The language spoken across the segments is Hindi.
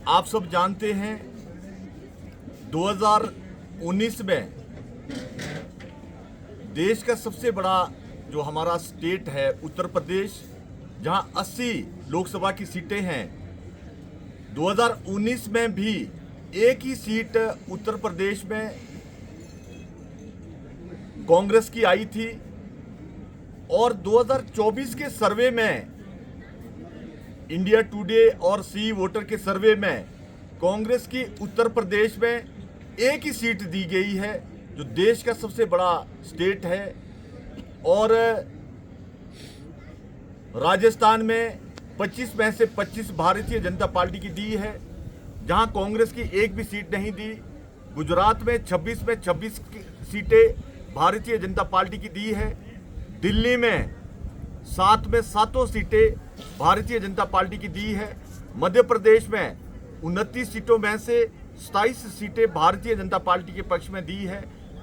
आप सब जानते हैं 2019 में देश का सबसे बड़ा जो हमारा स्टेट है उत्तर प्रदेश, जहां 80 लोकसभा की सीटें हैं, 2019 में भी एक ही सीट उत्तर प्रदेश में कांग्रेस की आई थी और 2024 के सर्वे में, इंडिया टुडे और सी वोटर के सर्वे में कांग्रेस की उत्तर प्रदेश में एक ही सीट दी गई है, जो देश का सबसे बड़ा स्टेट है। और राजस्थान में 25 में से 25 भारतीय जनता पार्टी की दी है, जहां कांग्रेस की एक भी सीट नहीं दी। गुजरात में 26 में 26 सीटें भारतीय जनता पार्टी की दी है। दिल्ली में 7 में 7 सीटें भारतीय जनता पार्टी की दी है। मध्य प्रदेश में 29 सीटों में से 27 सीटें भारतीय जनता पार्टी के पक्ष में दी है,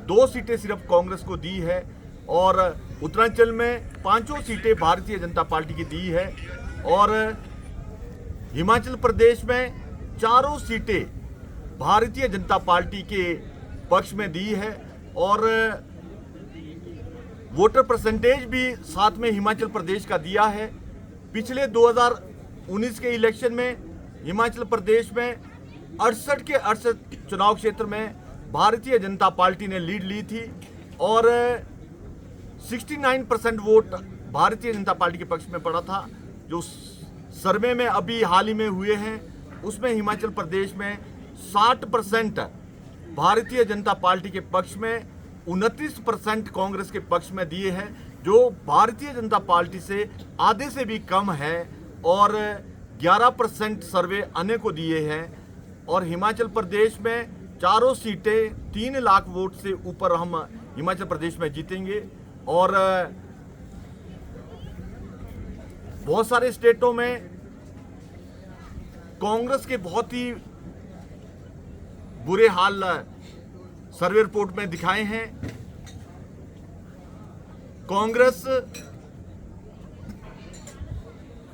2 सीटें सिर्फ कांग्रेस को दी है। और उत्तरांचल में 5 सीटें भारतीय जनता पार्टी की दी है। और हिमाचल प्रदेश में 4 सीटें भारतीय जनता पार्टी के पक्ष में दी है। और वोटर परसेंटेज भी साथ में हिमाचल प्रदेश का दिया है। पिछले 2019 के इलेक्शन में हिमाचल प्रदेश में 68 के 68 चुनाव क्षेत्र में भारतीय जनता पार्टी ने लीड ली थी और 69% वोट भारतीय जनता पार्टी के पक्ष में पड़ा था। जो सर्वे में अभी हाल ही में हुए हैं, उसमें हिमाचल प्रदेश में 60% भारतीय जनता पार्टी के पक्ष में, 29% कांग्रेस के पक्ष में दिए हैं, जो भारतीय जनता पार्टी से आधे से भी कम है। और 11% सर्वे अन्य को दिए हैं। और हिमाचल प्रदेश में 4 सीटें 3 लाख वोट से ऊपर हम हिमाचल प्रदेश में जीतेंगे। और बहुत सारे स्टेटों में कांग्रेस के बहुत ही बुरे हाल सर्वे रिपोर्ट में दिखाए हैं। कांग्रेस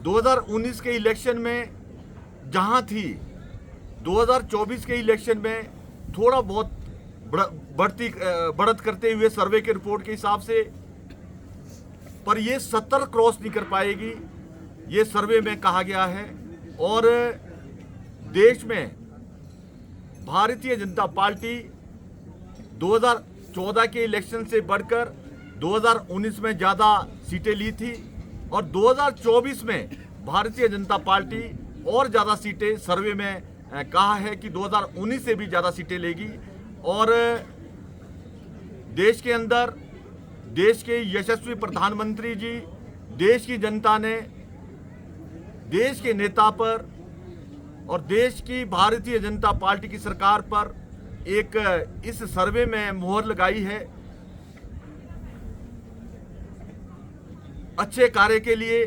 2019 के इलेक्शन में जहां थी, 2024 के इलेक्शन में थोड़ा बहुत बढ़त करते हुए सर्वे के रिपोर्ट के हिसाब से, पर ये 70 क्रॉस नहीं कर पाएगी, ये सर्वे में कहा गया है। और देश में भारतीय जनता पार्टी 2014 के इलेक्शन से बढ़कर 2019 में ज़्यादा सीटें ली थी और 2024 में भारतीय जनता पार्टी और ज़्यादा सीटें सर्वे में कहा है कि 2019 से भी ज़्यादा सीटें लेगी। और देश के अंदर देश के यशस्वी प्रधानमंत्री जी, देश की जनता ने देश के नेता पर और देश की भारतीय जनता पार्टी की सरकार पर एक इस सर्वे में मोहर लगाई है अच्छे कार्य के लिए।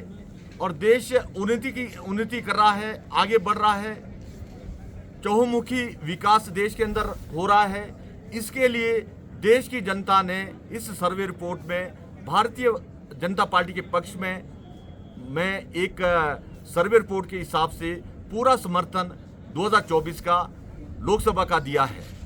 और देश उन्नति कर रहा है, आगे बढ़ रहा है, चहुमुखी विकास देश के अंदर हो रहा है। इसके लिए देश की जनता ने इस सर्वे रिपोर्ट में भारतीय जनता पार्टी के पक्ष में एक सर्वे रिपोर्ट के हिसाब से पूरा समर्थन 2024 का लोकसभा का दिया है।